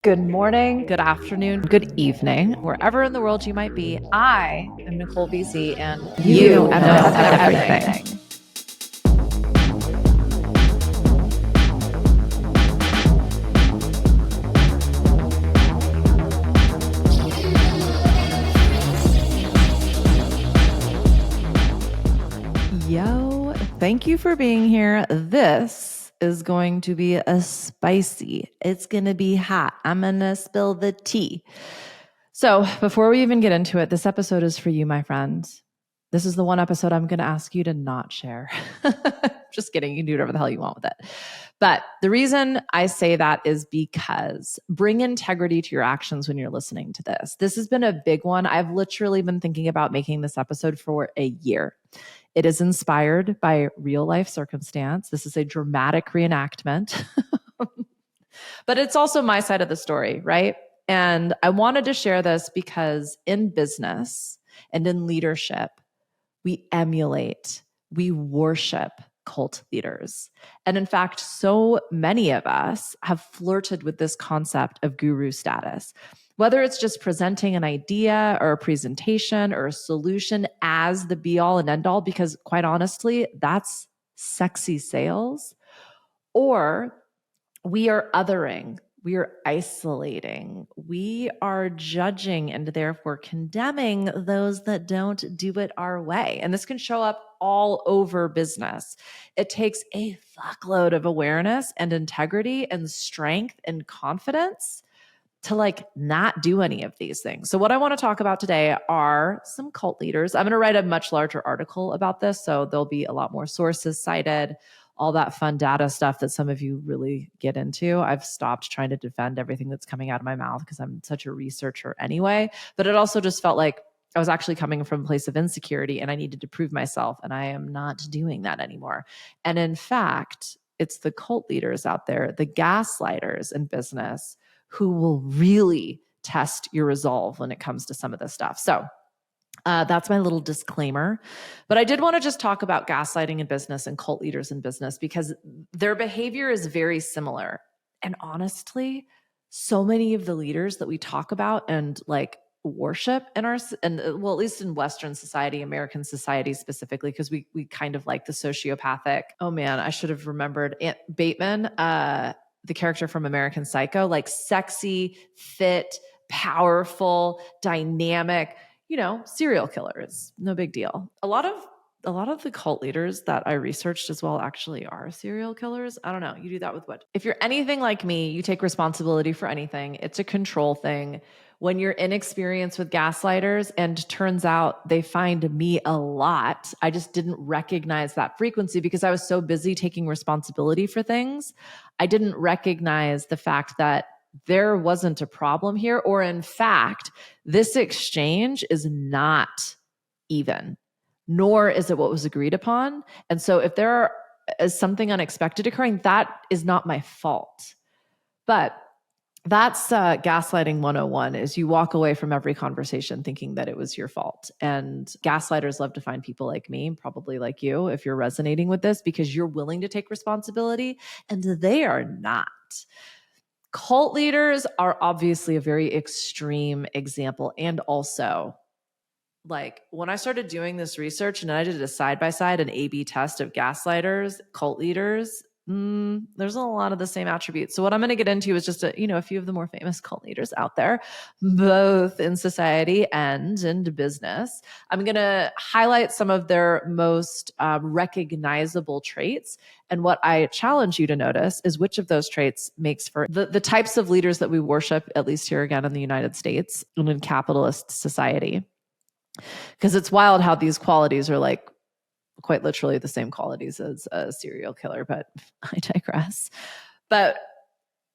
Good morning, good afternoon, good evening, wherever in the world you might be. I am Nicole BC, and you know everything. Yo, thank you for being here. This is going to be a spicy. It's going to be hot. I'm going to spill the tea. So before we even get into it, this episode is for you, my friends. This is the one episode I'm going to ask you to not share. Just kidding. You can do whatever the hell you want with it. But the reason I say that is because bring integrity to your actions when you're listening to this. This has been a big one. I've literally been thinking about making this episode for a year. It is inspired by real life circumstance. This is a dramatic reenactment, but it's also my side of the story, right? And I wanted to share this because in business and in leadership, we emulate, we worship cult leaders. And in fact, so many of us have flirted with this concept of guru status. Whether it's just presenting an idea or a presentation or a solution as the be all and end all, because quite honestly, that's sexy sales, or we are othering, we are isolating, we are judging and therefore condemning those that don't do it our way. And this can show up all over business. It takes a fuckload of awareness and integrity and strength and confidence to not do any of these things. So what I want to talk about today are some cult leaders. I'm going to write a much larger article about this, so there'll be a lot more sources cited, all that fun data stuff that some of you really get into. I've stopped trying to defend everything that's coming out of my mouth because I'm such a researcher anyway, but it also just felt like I was actually coming from a place of insecurity and I needed to prove myself, and I am not doing that anymore. And in fact, it's the cult leaders out there, the gaslighters in business, who will really test your resolve when it comes to some of this stuff. So that's my little disclaimer. But I did want to just talk about gaslighting in business and cult leaders in business because their behavior is very similar. And honestly, so many of the leaders that we talk about and worship in our, and well, at least in Western society, American society specifically, because we kind of like the sociopathic. Oh man, I should have remembered Aunt Bateman, the character from American Psycho, like sexy, fit, powerful, dynamic, serial killers. No big deal. A lot of the cult leaders that I researched as well actually are serial killers. I don't know. You do that with what? If you're anything like me, you take responsibility for anything. It's a control thing. When you're inexperienced with gaslighters, and turns out they find me a lot, I just didn't recognize that frequency because I was so busy taking responsibility for things. I didn't recognize the fact that there wasn't a problem here, or in fact, this exchange is not even, nor is it what was agreed upon. And so if there is something unexpected occurring, that is not my fault. But that's gaslighting 101, is you walk away from every conversation thinking that it was your fault. And gaslighters love to find people like me, probably like you, if you're resonating with this, because you're willing to take responsibility and they are not. Cult leaders are obviously a very extreme example. And also, when I started doing this research and I did a side-by-side, an A/B test of gaslighters, cult leaders, there's a lot of the same attributes. So what I'm going to get into is just a few of the more famous cult leaders out there, both in society and in business. I'm going to highlight some of their most recognizable traits. And what I challenge you to notice is which of those traits makes for the types of leaders that we worship, at least here again in the United States and in capitalist society. Because it's wild how these qualities are quite literally the same qualities as a serial killer, but I digress. But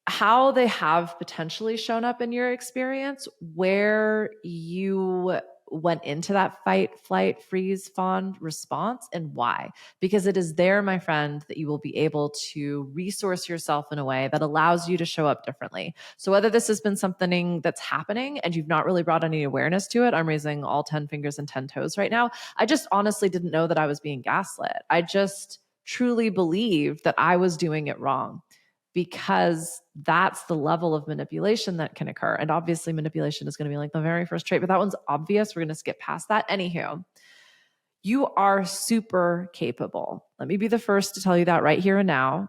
how they have potentially shown up in your experience, where you went into that fight, flight, freeze, fawn response, and why. Because it is there, my friend, that you will be able to resource yourself in a way that allows you to show up differently. So whether this has been something that's happening and you've not really brought any awareness to it, I'm raising all 10 fingers and 10 toes right now. I just honestly didn't know that I was being gaslit. I just truly believed that I was doing it wrong, because that's the level of manipulation that can occur. And obviously manipulation is going to be like the very first trait, but that one's obvious. We're going to skip past that. Anywho, you are super capable. Let me be the first to tell you that right here and now.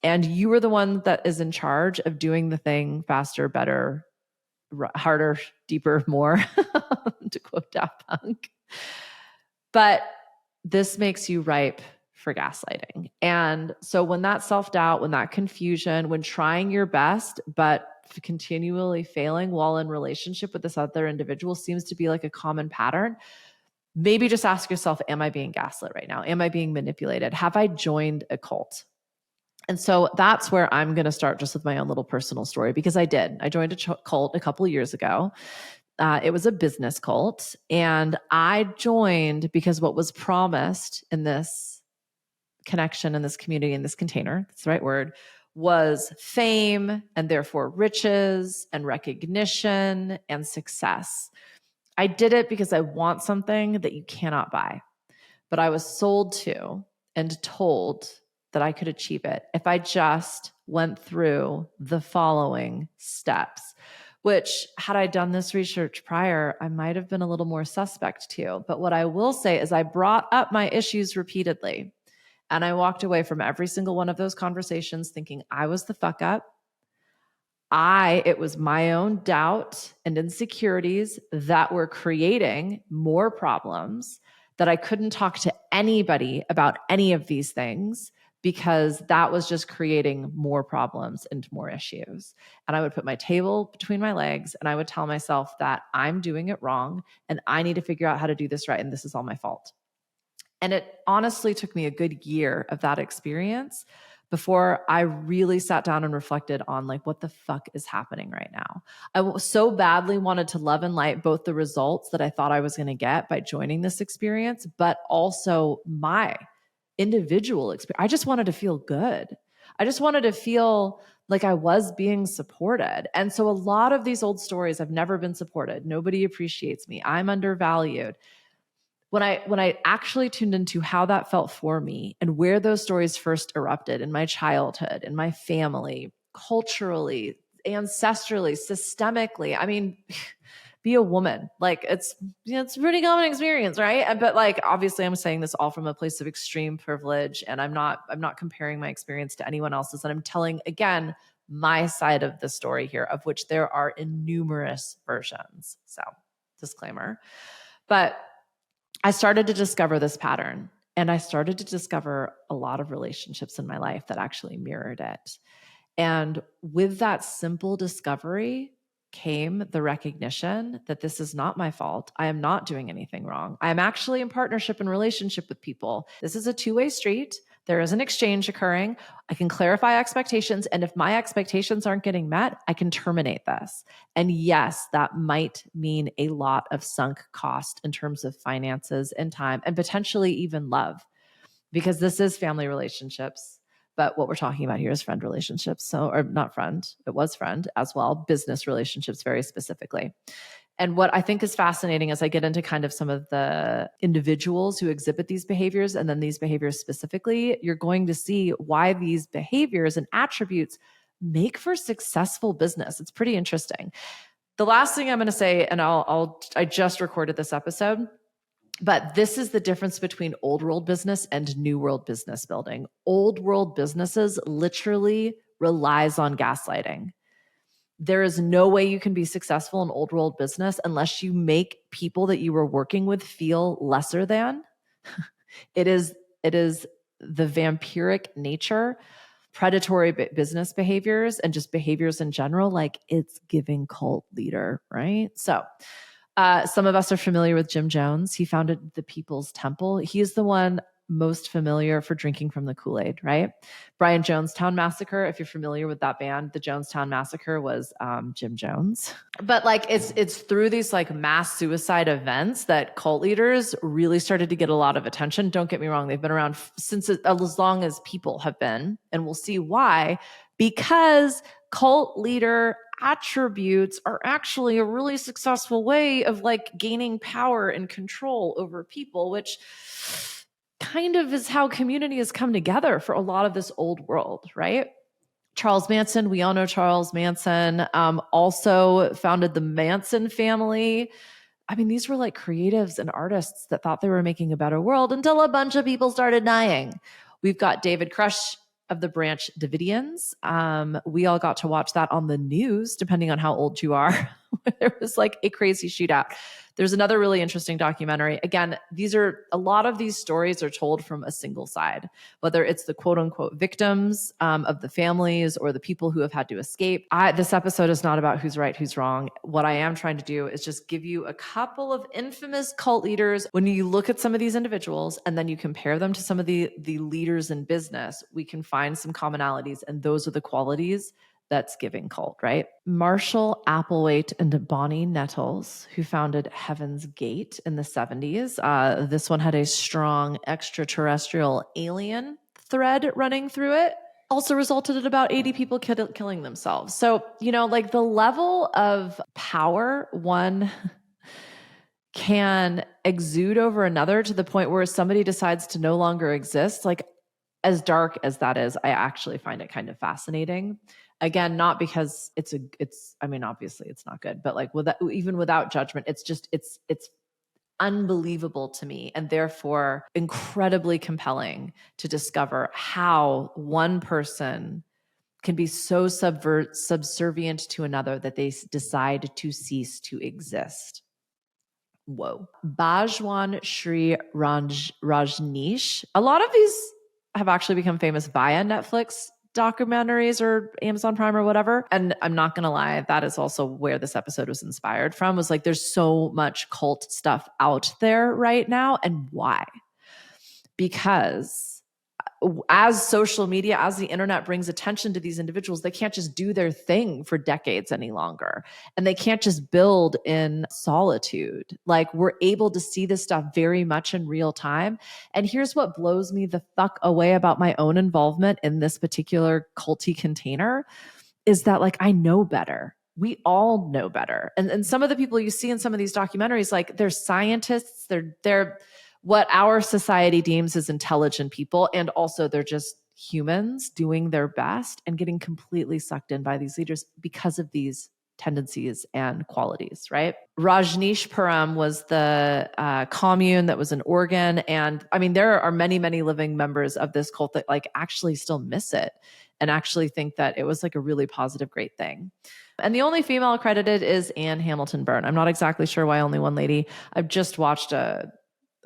And you are the one that is in charge of doing the thing faster, better, harder, deeper, more, to quote Daft Punk. But this makes you ripe for gaslighting. And so when that self-doubt, when that confusion, when trying your best, but continually failing while in relationship with this other individual seems to be like a common pattern, maybe just ask yourself, am I being gaslit right now? Am I being manipulated? Have I joined a cult? And so that's where I'm going to start just with my own little personal story, because I did. I joined a cult a couple of years ago. It was a business cult. And I joined because what was promised in this connection, in this community, in this container, that's the right word, was fame and therefore riches and recognition and success. I did it because I want something that you cannot buy. But I was sold to and told that I could achieve it if I just went through the following steps, which had I done this research prior, I might have been a little more suspect to. But what I will say is I brought up my issues repeatedly, and I walked away from every single one of those conversations thinking I was the fuck up. It was my own doubt and insecurities that were creating more problems, that I couldn't talk to anybody about any of these things because that was just creating more problems and more issues. And I would put my table between my legs and I would tell myself that I'm doing it wrong and I need to figure out how to do this right. And this is all my fault. And it honestly took me a good year of that experience before I really sat down and reflected on like, what the fuck is happening right now? I so badly wanted to love and light both the results that I thought I was going to get by joining this experience, but also my individual experience. I just wanted to feel good. I just wanted to feel like I was being supported. And so a lot of these old stories, I've never been supported. Nobody appreciates me. I'm undervalued. When I actually tuned into how that felt for me and where those stories first erupted in my childhood, in my family, culturally, ancestrally, systemically, I mean, be a woman. Like it's a pretty common experience, right? But like, obviously I'm saying this all from a place of extreme privilege, and I'm not comparing my experience to anyone else's. And I'm telling, again, my side of the story here, of which there are numerous versions. So disclaimer. But I started to discover this pattern, and I started to discover a lot of relationships in my life that actually mirrored it. And with that simple discovery came the recognition that this is not my fault. I am not doing anything wrong. I am actually in partnership and relationship with people. This is a two-way street. There is an exchange occurring. I can clarify expectations. And if my expectations aren't getting met, I can terminate this. And yes, that might mean a lot of sunk cost in terms of finances and time and potentially even love, because this is family relationships. But what we're talking about here is friend relationships. So, or not friend, it was friend as well, business relationships very specifically. And what I think is fascinating as I get into kind of some of the individuals who exhibit these behaviors and then these behaviors specifically, you're going to see why these behaviors and attributes make for successful business. It's pretty interesting. The last thing I'm going to say, and I just recorded this episode, but this is the difference between old world business and new world business building. Old world businesses literally relies on gaslighting. There is no way you can be successful in old world business unless you make people that you were working with feel lesser than. It is the vampiric nature, predatory business behaviors, and just behaviors in general. Like it's giving cult leader, right? So some of us are familiar with Jim Jones. He founded the People's Temple. He is the one most familiar for drinking from the Kool-Aid, right? Brian Jonestown Massacre. If you're familiar with that band, the Jonestown Massacre was Jim Jones. But like it's through these like mass suicide events that cult leaders really started to get a lot of attention. Don't get me wrong. They've been around since as long as people have been. And we'll see why. Because cult leader attributes are actually a really successful way of like gaining power and control over people, which kind of is how community has come together for a lot of this old world, right? Charles Manson, we all know Charles Manson, also founded the Manson family. I mean, these were like creatives and artists that thought they were making a better world until a bunch of people started dying. We've got David Crush of the Branch Davidians. We all got to watch that on the news, depending on how old you are. There was like a crazy shootout. There's another really interesting documentary. Again, a lot of these stories are told from a single side, whether it's the quote unquote victims of the families or the people who have had to escape. This episode is not about who's right, who's wrong. What I am trying to do is just give you a couple of infamous cult leaders. When you look at some of these individuals and then you compare them to some of the leaders in business, we can find some commonalities, and those are the qualities that's giving cult, right? Marshall Applewhite and Bonnie Nettles, who founded Heaven's Gate in the 70s. This one had a strong extraterrestrial alien thread running through it. Also resulted in about 80 people killing themselves. So, like the level of power one can exude over another to the point where somebody decides to no longer exist, like as dark as that is, I actually find it kind of fascinating. Again, not because obviously it's not good, but like even without judgment, it's unbelievable to me, and therefore incredibly compelling to discover how one person can be so subservient to another that they decide to cease to exist. Whoa. Bhagwan Sri Rajneesh. A lot of these have actually become famous via Netflix documentaries or Amazon Prime or whatever. And I'm not going to lie, that is also where this episode was inspired from, was like, there's so much cult stuff out there right now. And why? Because as social media, as the internet brings attention to these individuals, they can't just do their thing for decades any longer. And they can't just build in solitude. Like, we're able to see this stuff very much in real time. And here's what blows me the fuck away about my own involvement in this particular culty container is that, like, I know better. We all know better. And some of the people you see in some of these documentaries, like, they're scientists, they're what our society deems as intelligent people. And also they're just humans doing their best and getting completely sucked in by these leaders because of these tendencies and qualities, right? Rajneeshpuram was the commune that was in Oregon. And I mean, there are many, many living members of this cult that like actually still miss it and actually think that it was like a really positive, great thing. And the only female accredited is Anne Hamilton Byrne. I'm not exactly sure why only one lady. I've just watched a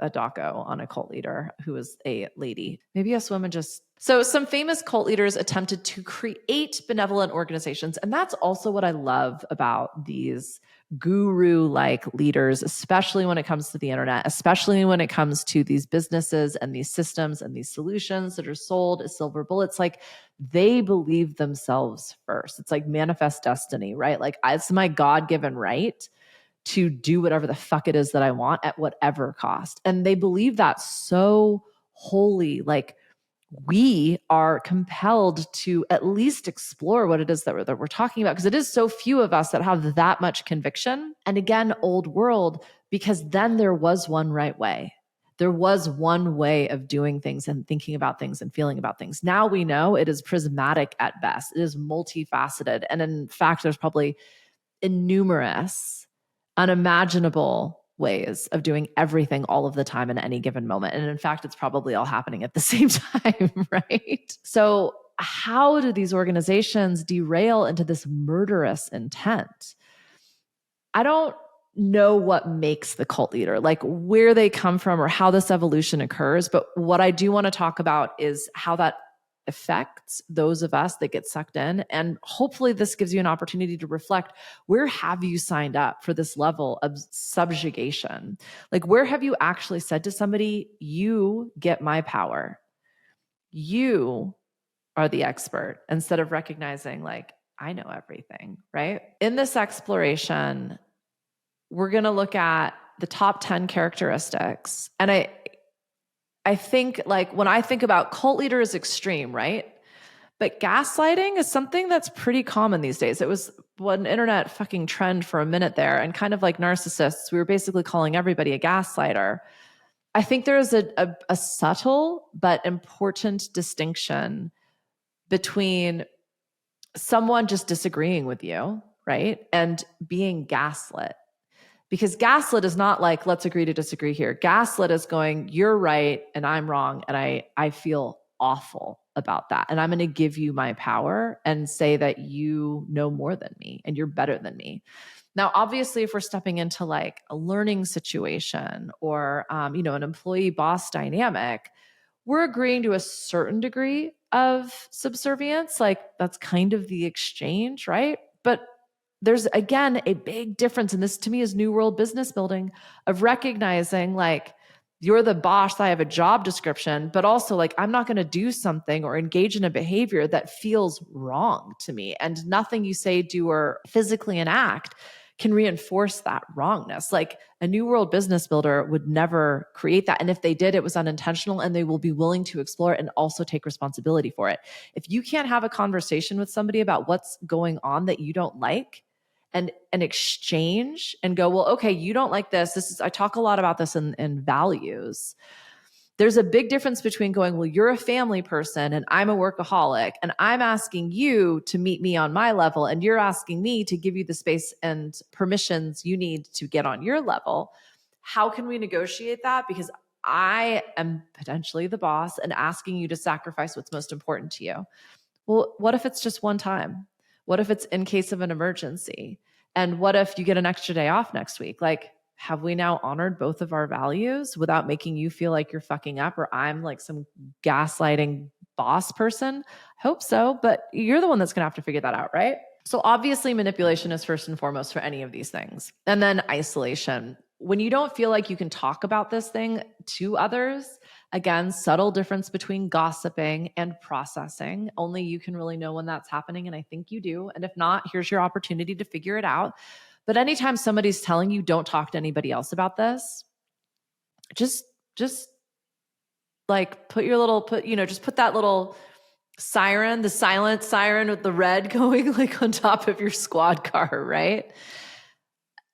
doco on a cult leader who was a lady. Maybe us women just... So some famous cult leaders attempted to create benevolent organizations. And that's also what I love about these guru-like leaders, especially when it comes to the internet, especially when it comes to these businesses and these systems and these solutions that are sold as silver bullets. Like, they believe themselves first. It's like manifest destiny, right? Like, it's my God-given right to do whatever the fuck it is that I want at whatever cost. And they believe that so wholly. Like, we are compelled to at least explore what it is that we're talking about, because it is so few of us that have that much conviction. And again, old world, because then there was one right way. There was one way of doing things and thinking about things and feeling about things. Now we know it is prismatic at best. It is multifaceted. And in fact, there's probably innumerous unimaginable ways of doing everything all of the time in any given moment. And in fact, it's probably all happening at the same time, right? So how do these organizations derail into this murderous intent? I don't know what makes the cult leader, like where they come from or how this evolution occurs. But what I do want to talk about is how that affects those of us that get sucked in. And hopefully this gives you an opportunity to reflect, where have you signed up for this level of subjugation? Like, where have you actually said to somebody, you get my power, you are the expert, instead of recognizing, like, I know everything, right? In this exploration, we're going to look at the top 10 characteristics. And I think, like, when I think about cult leader is extreme, right? But gaslighting is something that's pretty common these days. It was an internet fucking trend for a minute there. And kind of like narcissists, we were basically calling everybody a gaslighter. I think there is a subtle but important distinction between someone just disagreeing with you, right? And being gaslit. Because gaslit is not like, let's agree to disagree here. Gaslit is going, you're right and I'm wrong. And I feel awful about that. And I'm going to give you my power and say that you know more than me and you're better than me. Now, obviously, if we're stepping into like a learning situation or, an employee boss dynamic, we're agreeing to a certain degree of subservience. Like that's kind of the exchange, right? But there's again a big difference. And this to me is new world business building of recognizing like you're the boss, I have a job description, but also like I'm not going to do something or engage in a behavior that feels wrong to me. And nothing you say, do, or physically enact can reinforce that wrongness. Like a new world business builder would never create that. And if they did, it was unintentional and they will be willing to explore it and also take responsibility for it. If you can't have a conversation with somebody about what's going on that you don't like and an exchange and go, well, okay, you don't like this. I talk a lot about this in values. There's a big difference between going, well, you're a family person and I'm a workaholic and I'm asking you to meet me on my level and you're asking me to give you the space and permissions you need to get on your level. How can we negotiate that? Because I am potentially the boss and asking you to sacrifice what's most important to you. Well, what if it's just one time? What if it's in case of an emergency? And what if you get an extra day off next week? Like, have we now honored both of our values without making you feel like you're fucking up or I'm like some gaslighting boss person? I hope so, but you're the one that's going to have to figure that out, right? So obviously manipulation is first and foremost for any of these things. And then isolation. When you don't feel like you can talk about this thing to others, again, subtle difference between gossiping and processing. Only you can really know when that's happening. And I think you do. And if not, here's your opportunity to figure it out. But anytime somebody's telling you don't talk to anybody else about this, just like put that little siren, the silent siren with the red going like on top of your squad car, right?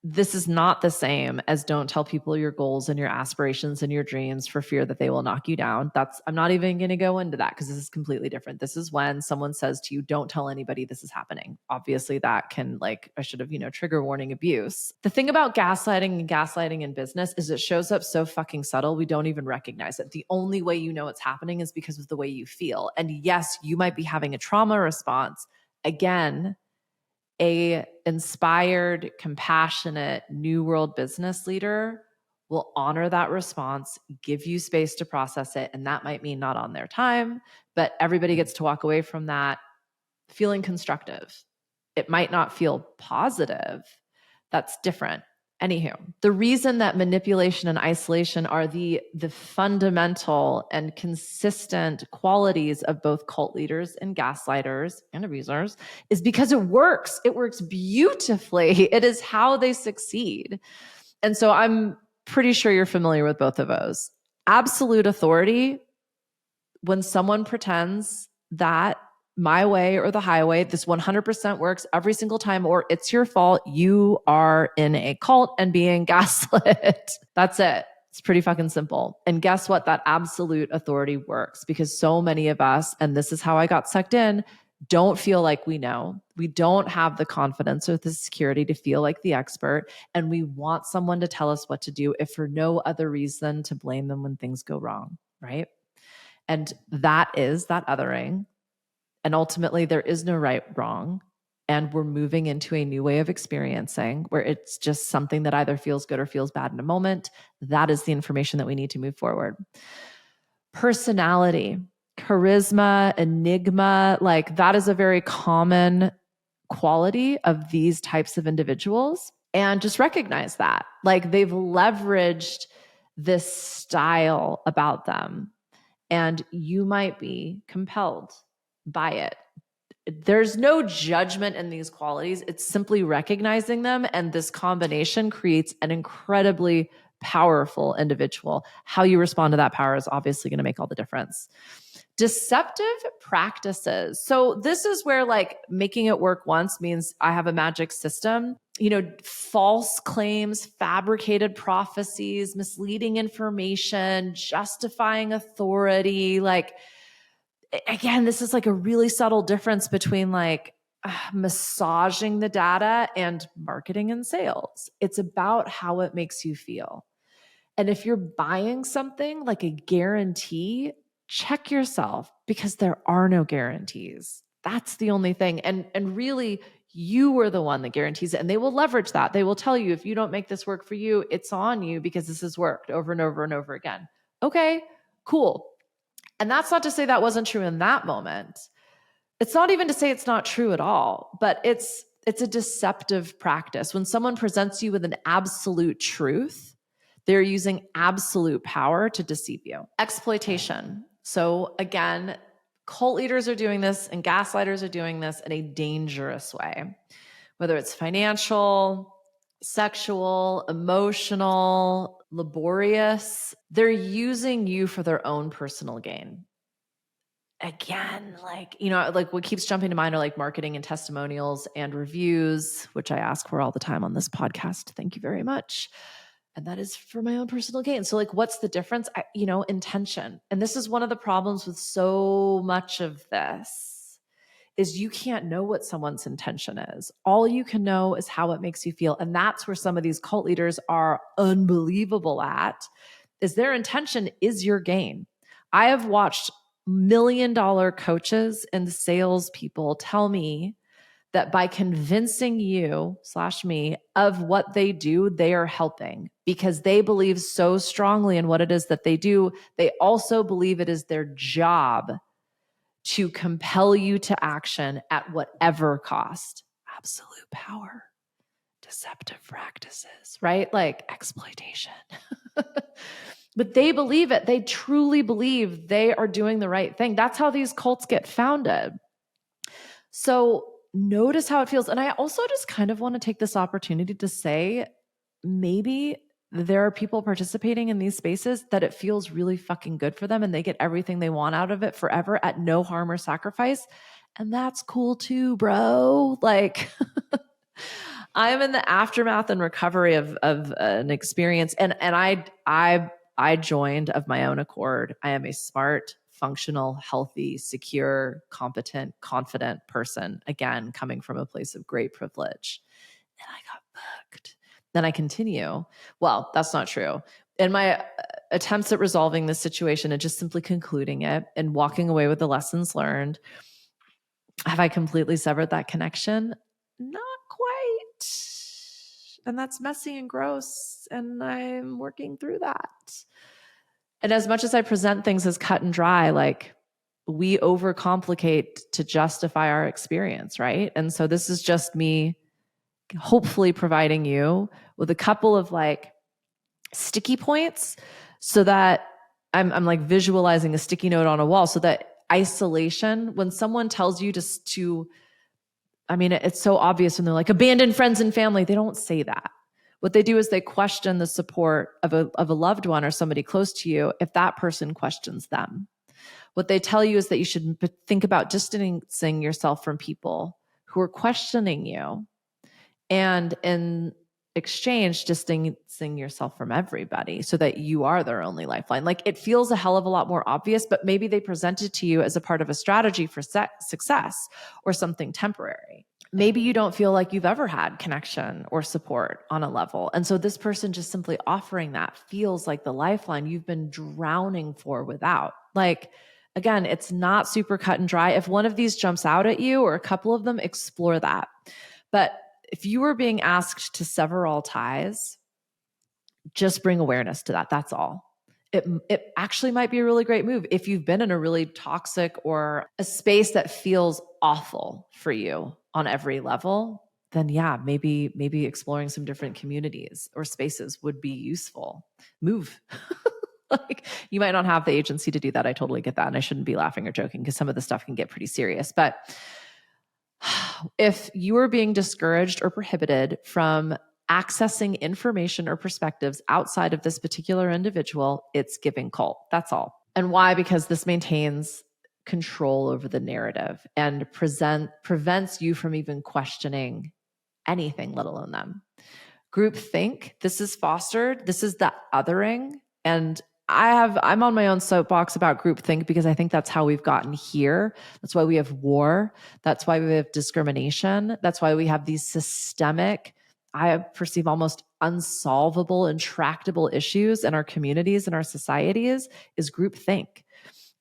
This is not the same as don't tell people your goals and your aspirations and your dreams for fear that they will knock you down. I'm not even going to go into that because this is completely different. This is when someone says to you, don't tell anybody this is happening. Obviously that can I should have, trigger warning abuse. The thing about gaslighting in business is it shows up so fucking subtle. We don't even recognize it. The only way you know it's happening is because of the way you feel. And yes, you might be having a trauma response. Again, a inspired, compassionate, new world business leader will honor that response, give you space to process it. And that might mean not on their time, but everybody gets to walk away from that feeling constructive. It might not feel positive. That's different. Anywho, the reason that manipulation and isolation are the fundamental and consistent qualities of both cult leaders and gaslighters and abusers is because it works. It works beautifully. It is how they succeed. And so I'm pretty sure you're familiar with both of those. Absolute authority, when someone pretends that my way or the highway, this 100% works every single time, or it's your fault, you are in a cult and being gaslit. That's it. It's pretty fucking simple. And guess what? That absolute authority works because so many of us, and this is how I got sucked in, don't feel like we know. We don't have the confidence or the security to feel like the expert. And we want someone to tell us what to do, if for no other reason to blame them when things go wrong, right? And that is that othering. And ultimately, there is no right, wrong. And we're moving into a new way of experiencing where it's just something that either feels good or feels bad in a moment. That is the information that we need to move forward. Personality, charisma, enigma, that is a very common quality of these types of individuals. And just recognize that. They've leveraged this style about them. And you might be compelled by it. There's no judgment in these qualities. It's simply recognizing them. And this combination creates an incredibly powerful individual. How you respond to that power is obviously going to make all the difference. Deceptive practices. So this is where making it work once means I have a magic system. False claims, fabricated prophecies, misleading information, justifying authority. Again, this is a really subtle difference between massaging the data and marketing and sales. It's about how it makes you feel. And if you're buying something like a guarantee, check yourself, because there are no guarantees. That's the only thing. And really, you are the one that guarantees it. And they will leverage that. They will tell you, if you don't make this work for you, it's on you, because this has worked over and over and over again. Okay, cool. And that's not to say that wasn't true in that moment. It's not even to say it's not true at all, but it's a deceptive practice. When someone presents you with an absolute truth, they're using absolute power to deceive you. Exploitation. So again, cult leaders are doing this and gaslighters are doing this in a dangerous way, whether it's financial, sexual, emotional, laborious. They're using you for their own personal gain. Again, like what keeps jumping to mind are like marketing and testimonials and reviews, which I ask for all the time on this podcast. Thank you very much. And that is for my own personal gain. So like, what's the difference? Intention. And this is one of the problems with so much of this, is you can't know what someone's intention is. All you can know is how it makes you feel. And that's where some of these cult leaders are unbelievable at, is their intention is your gain. I have watched $1 million coaches and salespeople tell me that by convincing you/me of what they do, they are helping, because they believe so strongly in what it is that they do. They also believe it is their job to compel you to action at whatever cost. Absolute power, deceptive practices, right? Like exploitation. But they believe it. They truly believe they are doing the right thing. That's how these cults get founded. So notice how it feels. And I also just kind of want to take this opportunity to say, maybe there are people participating in these spaces that it feels really fucking good for them and they get everything they want out of it forever at no harm or sacrifice. And that's cool too, bro. Like I am in the aftermath and recovery of an experience. And I joined of my own accord. I am a smart, functional, healthy, secure, competent, confident person, again, coming from a place of great privilege. And I got booked. Then I continue. Well, that's not true. In my attempts at resolving this situation and just simply concluding it and walking away with the lessons learned, have I completely severed that connection? Not quite. And that's messy and gross. And I'm working through that. And as much as I present things as cut and dry, like we overcomplicate to justify our experience, right? And so this is just me hopefully providing you with a couple of like sticky points so that I'm like visualizing a sticky note on a wall, so that isolation, when someone tells you to it's so obvious when they're like abandon friends and family, they don't say that. What they do is they question the support of a loved one or somebody close to you if that person questions them. What they tell you is that you should think about distancing yourself from people who are questioning you, and in exchange, distancing yourself from everybody so that you are their only lifeline. Like it feels a hell of a lot more obvious, but maybe they present it to you as a part of a strategy for success or something temporary. Maybe you don't feel like you've ever had connection or support on a level. And so this person just simply offering that feels like the lifeline you've been drowning for without. Like, again, it's not super cut and dry. If one of these jumps out at you or a couple of them, explore that. But if you were being asked to sever all ties, just bring awareness to that. That's all. It actually might be a really great move. If you've been in a really toxic or a space that feels awful for you on every level, then yeah, maybe exploring some different communities or spaces would be useful. Move. Like you might not have the agency to do that. I totally get that. And I shouldn't be laughing or joking because some of the stuff can get pretty serious. But if you are being discouraged or prohibited from accessing information or perspectives outside of this particular individual, it's giving cult. That's all. And why? Because this maintains control over the narrative and prevents you from even questioning anything, let alone them. Groupthink, this is fostered. This is the othering. And I'm on my own soapbox about groupthink because I think that's how we've gotten here. That's why we have war. That's why we have discrimination. That's why we have these systemic, I perceive almost unsolvable, intractable issues in our communities and our societies is groupthink.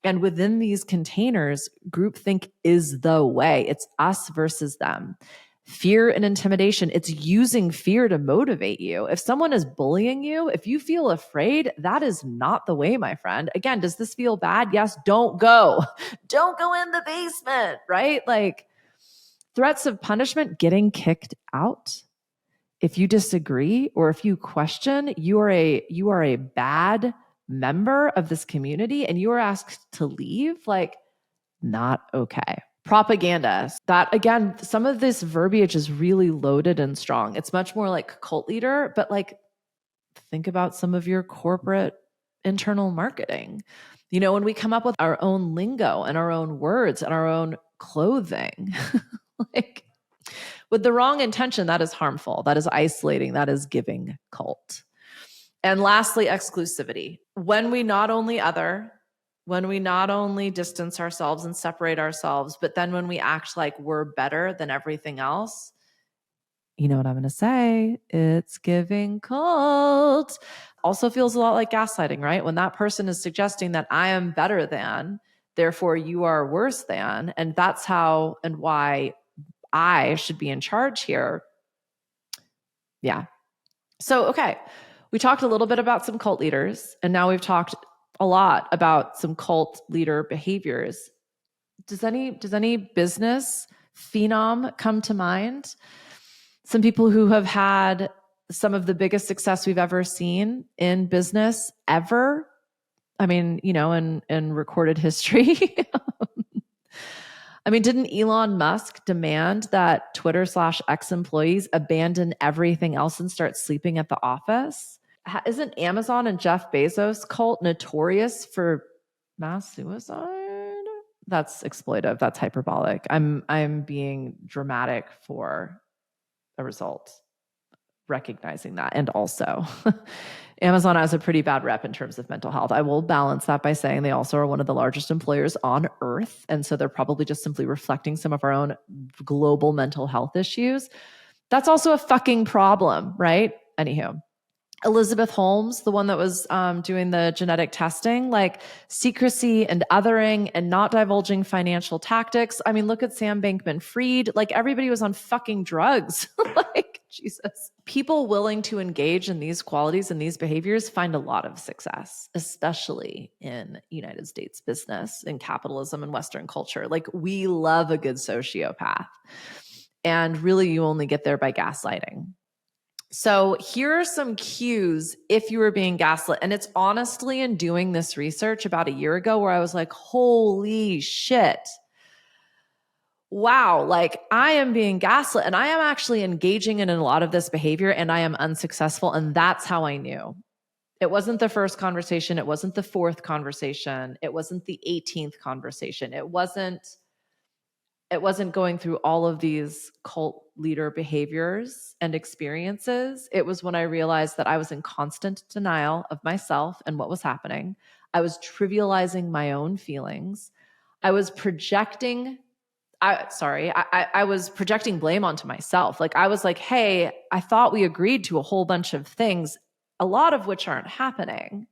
And within these containers, groupthink is the way. It's us versus them. Fear and intimidation, it's using fear to motivate you. If someone is bullying you, if you feel afraid, that is not the way, my friend. Again, does this feel bad? Yes, don't go. Don't go in the basement, right? Like threats of punishment, getting kicked out. If you disagree or if you question, you are a bad member of this community and you are asked to leave. Like, not okay. Propaganda. That again, some of this verbiage is really loaded and strong. It's much more like cult leader, but like think about some of your corporate internal marketing. You know, when we come up with our own lingo and our own words and our own clothing, like with the wrong intention, that is harmful. That is isolating. That is giving cult. And lastly, exclusivity. When we not only other, when we not only distance ourselves and separate ourselves, but then when we act like we're better than everything else, you know what I'm going to say? It's giving cult. Also feels a lot like gaslighting, right? When that person is suggesting that I am better than, therefore you are worse than, and that's how and why I should be in charge here. Yeah. So, okay. We talked a little bit about some cult leaders, and now we've talked a lot about some cult leader behaviors. Does any business phenom come to mind? Some people who have had some of the biggest success we've ever seen in business ever. I mean, you know, in recorded history. I mean, didn't Elon Musk demand that Twitter/X employees abandon everything else and start sleeping at the office? Isn't Amazon and Jeff Bezos cult notorious for mass suicide? That's exploitive. That's hyperbolic. I'm being dramatic for a result, recognizing that. And also, Amazon has a pretty bad rep in terms of mental health. I will balance that by saying they also are one of the largest employers on earth. And so they're probably just simply reflecting some of our own global mental health issues. That's also a fucking problem, right? Anywho. Elizabeth Holmes, the one that was doing the genetic testing, like secrecy and othering and not divulging financial tactics. I mean, look at Sam Bankman-Fried. Like everybody was on fucking drugs. Like, Jesus. People willing to engage in these qualities and these behaviors find a lot of success, especially in United States business and capitalism and Western culture. Like we love a good sociopath. And really, you only get there by gaslighting. So here are some cues if you were being gaslit. And it's honestly in doing this research about a year ago where I was like, holy shit. Wow, like I am being gaslit and I am actually engaging in a lot of this behavior and I am unsuccessful. And that's how I knew. It wasn't the first conversation. It wasn't the fourth conversation. It wasn't the 18th conversation. It wasn't going through all of these cult leader behaviors and experiences. It was when I realized that I was in constant denial of myself and what was happening. I was trivializing my own feelings. I was projecting I was projecting blame onto myself. Like I was like, hey, I thought we agreed to a whole bunch of things, a lot of which aren't happening.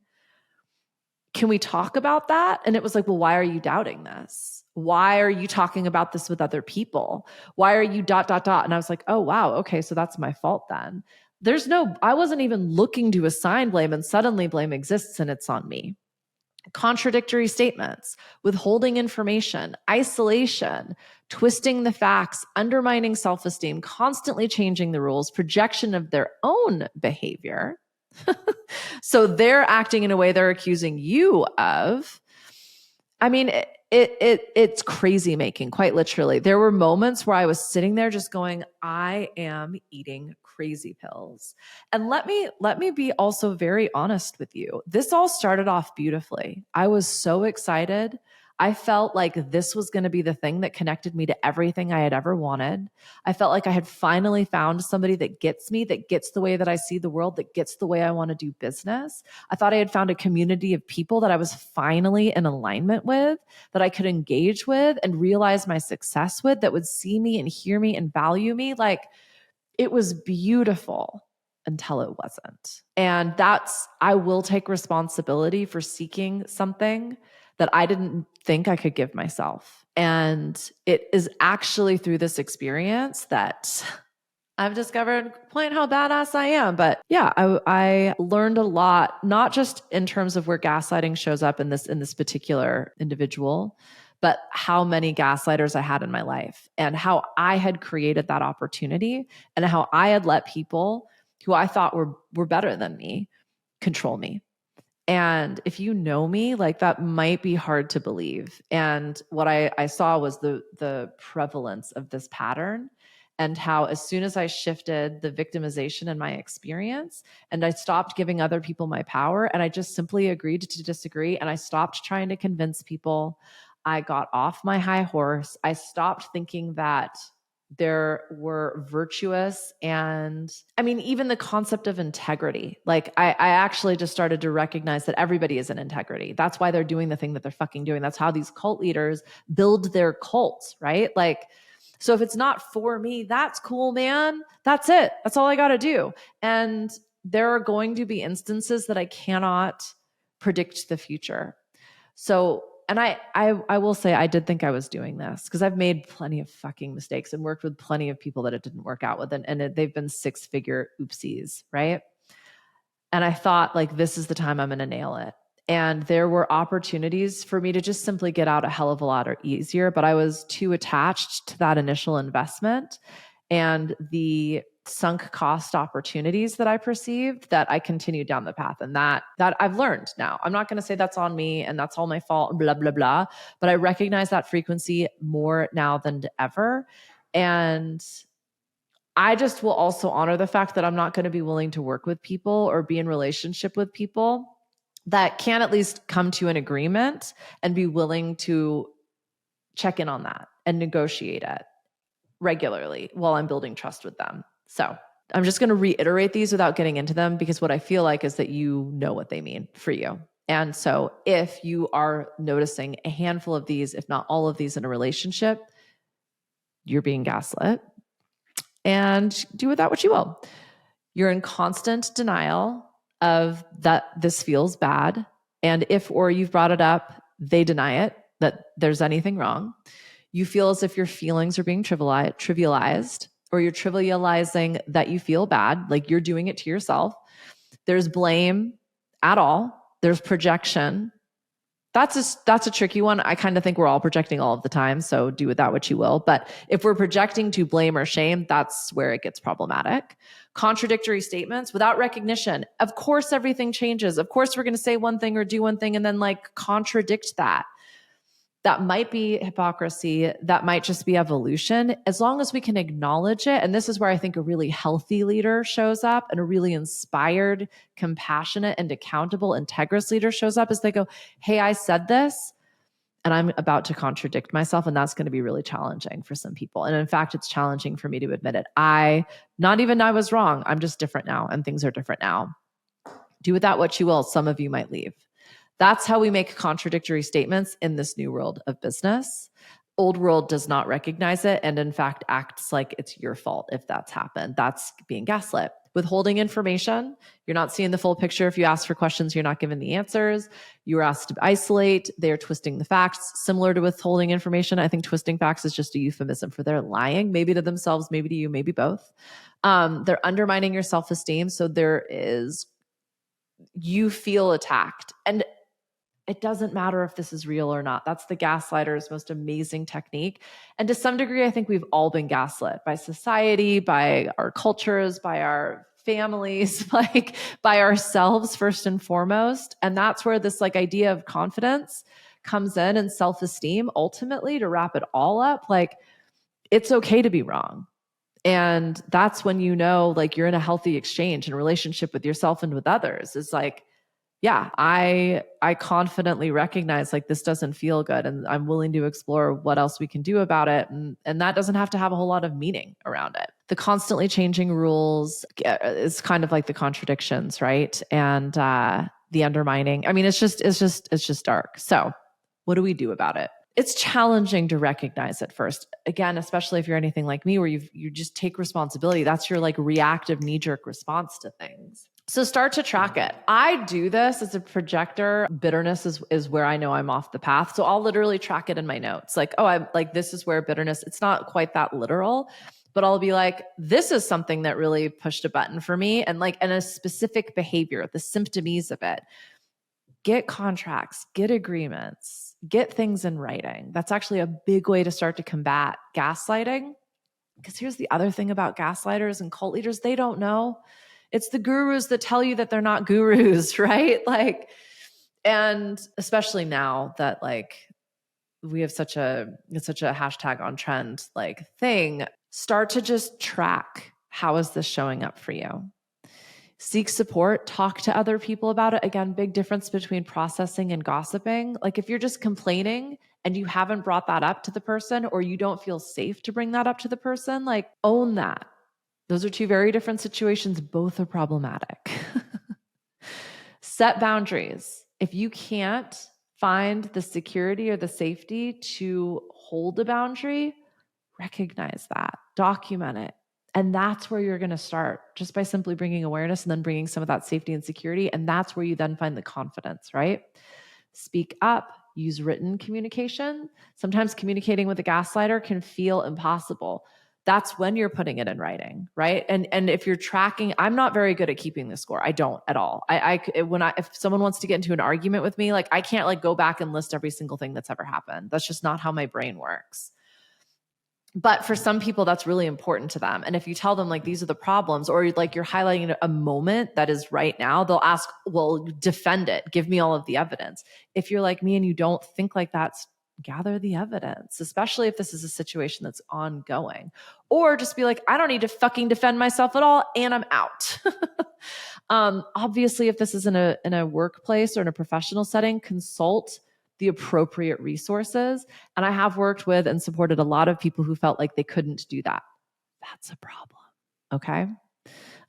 Can we talk about that? And it was like, well, why are you doubting this? Why are you talking about this with other people? Why are you ... And I was like, oh, wow. Okay. So that's my fault then. I wasn't even looking to assign blame and suddenly blame exists and it's on me. Contradictory statements, withholding information, isolation, twisting the facts, undermining self-esteem, constantly changing the rules, projection of their own behavior. So they're acting in a way they're accusing you of. I mean, it's crazy making, quite literally. There were moments where I was sitting there just going, I am eating crazy pills. And let me be also very honest with you. This all started off beautifully. I was so excited. I felt like this was going to be the thing that connected me to everything I had ever wanted. I felt like I had finally found somebody that gets me, that gets the way that I see the world, that gets the way I want to do business. I thought I had found a community of people that I was finally in alignment with, that I could engage with and realize my success with, that would see me and hear me and value me. Like, it was beautiful until it wasn't. And I will take responsibility for seeking something that I didn't think I could give myself. And it is actually through this experience that I've discovered quite how badass I am. But yeah, I learned a lot, not just in terms of where gaslighting shows up in this particular individual, but how many gaslighters I had in my life and how I had created that opportunity and how I had let people who I thought were better than me control me. And if you know me, like, that might be hard to believe. And what I saw was the prevalence of this pattern, and how as soon as I shifted the victimization in my experience and I stopped giving other people my power and I just simply agreed to disagree and I stopped trying to convince people, I got off my high horse. I stopped thinking that there were virtuous, and I mean, even the concept of integrity. Like, I actually just started to recognize that everybody is in integrity. That's why they're doing the thing that they're fucking doing. That's how these cult leaders build their cults, right? Like, so if it's not for me, that's cool, man. That's it. That's all I got to do. And there are going to be instances that I cannot predict the future. So, and I will say I did think I was doing this because I've made plenty of fucking mistakes and worked with plenty of people that it didn't work out with. And they've been 6-figure oopsies, right? And I thought, like, this is the time I'm going to nail it. And there were opportunities for me to just simply get out a hell of a lot easier, but I was too attached to that initial investment and the sunk cost opportunities that I perceived, that I continued down the path. And that I've learned now. I'm not going to say that's on me and that's all my fault, blah, blah, blah. But I recognize that frequency more now than ever. And I just will also honor the fact that I'm not going to be willing to work with people or be in relationship with people that can at least come to an agreement and be willing to check in on that and negotiate it regularly while I'm building trust with them. So I'm just going to reiterate these without getting into them, because what I feel like is that you know what they mean for you. And so if you are noticing a handful of these, if not all of these in a relationship, you're being gaslit, and do with that what you will. You're in constant denial of that this feels bad. And if, or you've brought it up, they deny it, that there's anything wrong. You feel as if your feelings are being trivialized, or you're trivializing that you feel bad, like you're doing it to yourself. There's blame at all. There's projection. That's a tricky one. I kind of think we're all projecting all of the time, so do with that what you will. But if we're projecting to blame or shame, that's where it gets problematic. Contradictory statements without recognition. Of course, everything changes. Of course, we're going to say one thing or do one thing and then like contradict that. That might be hypocrisy. That might just be evolution. As long as we can acknowledge it. And this is where I think a really healthy leader shows up, and a really inspired, compassionate, and accountable, integrous leader shows up, as they go, hey, I said this and I'm about to contradict myself. And that's going to be really challenging for some people. And in fact, it's challenging for me to admit it. I was wrong. I'm just different now, and things are different now. Do with that what you will. Some of you might leave. That's how we make contradictory statements in this new world of business. Old world does not recognize it, and in fact acts like it's your fault if that's happened. That's being gaslit. Withholding information, you're not seeing the full picture. If you ask for questions, you're not given the answers. You were asked to isolate. They're twisting the facts. Similar to withholding information, I think twisting facts is just a euphemism for their lying, maybe to themselves, maybe to you, maybe both. They're undermining your self-esteem. So you feel attacked. And it doesn't matter if this is real or not. That's the gaslighter's most amazing technique. And to some degree, I think we've all been gaslit by society, by our cultures, by our families, like by ourselves first and foremost. And that's where this like idea of confidence comes in, and self-esteem, ultimately, to wrap it all up. Like, it's okay to be wrong. And that's when you know, like, you're in a healthy exchange and relationship with yourself and with others. It's like, yeah, I confidently recognize like this doesn't feel good, and I'm willing to explore what else we can do about it. And that doesn't have to have a whole lot of meaning around it. The constantly changing rules is kind of like the contradictions, right? And the undermining. I mean, it's just dark. So what do we do about it? It's challenging to recognize it first. Again, especially if you're anything like me, where you just take responsibility. That's your like reactive knee-jerk response to things. So start to track it. I do this as a projector. Bitterness is where I know I'm off the path. So I'll literally track it in my notes. Like, oh, I'm like, this is where bitterness, it's not quite that literal, but I'll be like, this is something that really pushed a button for me. And like, and a specific behavior, the symptoms of it. Get contracts, get agreements, get things in writing. That's actually a big way to start to combat gaslighting. Because here's the other thing about gaslighters and cult leaders, they don't know. It's the gurus that tell you that they're not gurus, right? Like, and especially now that like we have such a hashtag on trend like thing, start to just track, how is this showing up for you? Seek support, talk to other people about it. Again, big difference between processing and gossiping. Like if you're just complaining and you haven't brought that up to the person, or you don't feel safe to bring that up to the person, like own that. Those are two very different situations. Both are problematic. Set boundaries. If you can't find the security or the safety to hold a boundary, recognize that, document it. And that's where you're going to start, just by simply bringing awareness and then bringing some of that safety and security. And that's where you then find the confidence, right? Speak up, use written communication. Sometimes communicating with a gaslighter can feel impossible. That's when you're putting it in writing, right? And if you're tracking, I'm not very good at keeping the score. I don't at all. If someone wants to get into an argument with me, like I can't like go back and list every single thing that's ever happened. That's just not how my brain works. But for some people, that's really important to them. And if you tell them like, these are the problems, or like you're highlighting a moment that is right now, they'll ask, well, defend it. Give me all of the evidence. If you're like me and you don't think like that, gather the evidence, especially if this is a situation that's ongoing. Or just be like, I don't need to fucking defend myself at all, and I'm out. Obviously, if this is in a workplace or in a professional setting, consult the appropriate resources. And I have worked with and supported a lot of people who felt like they couldn't do that. That's a problem. Okay.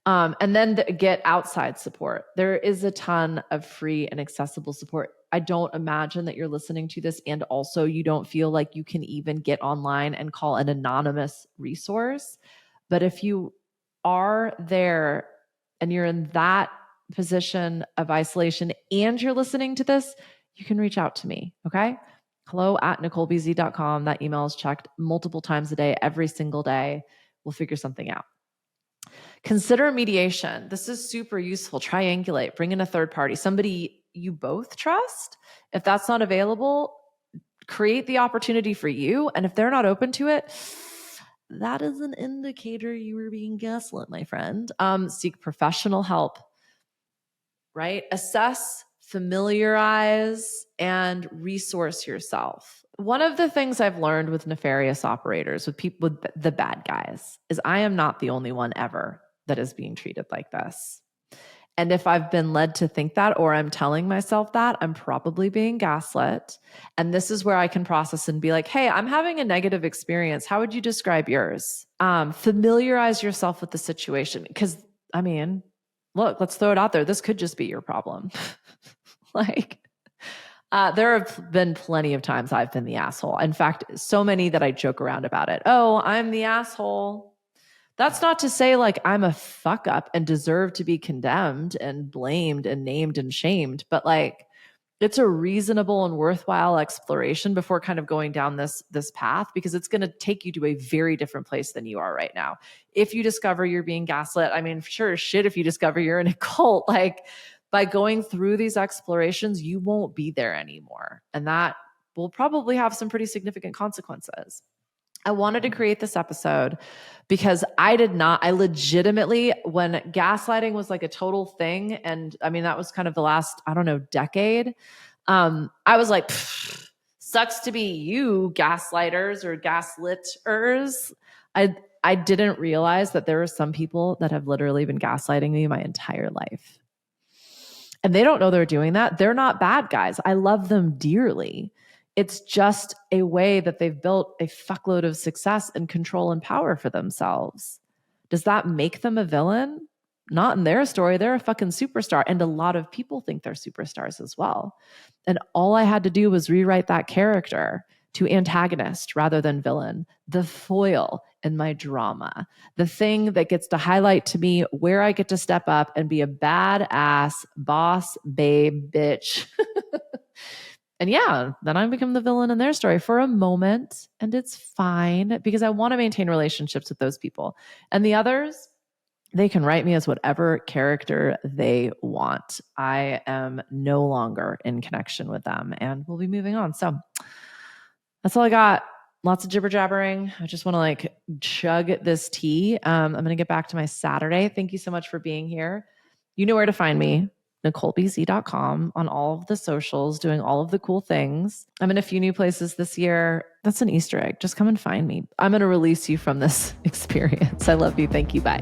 And then get outside support. There is a ton of free and accessible support. I don't imagine that you're listening to this and also you don't feel like you can even get online and call an anonymous resource. But if you are there and you're in that position of isolation and you're listening to this, you can reach out to me. Okay. hello@NicoleBZ.com. That email is checked multiple times a day, every single day. We'll figure something out. Consider mediation. This is super useful. Triangulate, bring in a third party, somebody you both trust. If that's not available, create the opportunity for you. And if they're not open to it, that is an indicator you were being gaslit, my friend. Seek professional help, right? Assess, familiarize, and resource yourself. One of the things I've learned with nefarious operators, with people, with the bad guys, is I am not the only one ever that is being treated like this. And if I've been led to think that, or I'm telling myself that, I'm probably being gaslit. And this is where I can process and be like, hey, I'm having a negative experience. How would you describe yours? Familiarize yourself with the situation. Because, I mean, look, let's throw it out there. This could just be your problem. There have been plenty of times I've been the asshole. In fact, so many that I joke around about it. Oh, I'm the asshole. That's not to say like I'm a fuck up and deserve to be condemned and blamed and named and shamed, but like it's a reasonable and worthwhile exploration before kind of going down this path, because it's going to take you to a very different place than you are right now. If you discover you're being gaslit, I mean, sure as shit, if you discover you're in a cult, like by going through these explorations, you won't be there anymore. And that will probably have some pretty significant consequences. I wanted to create this episode because I legitimately, when gaslighting was like a total thing, and I mean, that was kind of the last, I don't know, decade, I was like, sucks to be you gaslighters or gaslitters. I didn't realize that there are some people that have literally been gaslighting me my entire life. And they don't know they're doing that. They're not bad guys. I love them dearly. It's just a way that they've built a fuckload of success and control and power for themselves. Does that make them a villain? Not in their story. They're a fucking superstar. And a lot of people think they're superstars as well. And all I had to do was rewrite that character to antagonist rather than villain, the foil in my drama, the thing that gets to highlight to me where I get to step up and be a badass boss, babe, bitch. And yeah, then I become the villain in their story for a moment, and it's fine because I want to maintain relationships with those people. And the others, they can write me as whatever character they want. I am no longer in connection with them, and we'll be moving on. So that's all I got. Lots of jibber jabbering. I just want to chug this tea. I'm going to get back to my Saturday. Thank you so much for being here. You know where to find me. NicoleBZ.com on all of the socials, doing all of the cool things. I'm in a few new places this year. That's an Easter egg. Just come and find me. I'm going to release you from this experience. I love you. Thank you. Bye.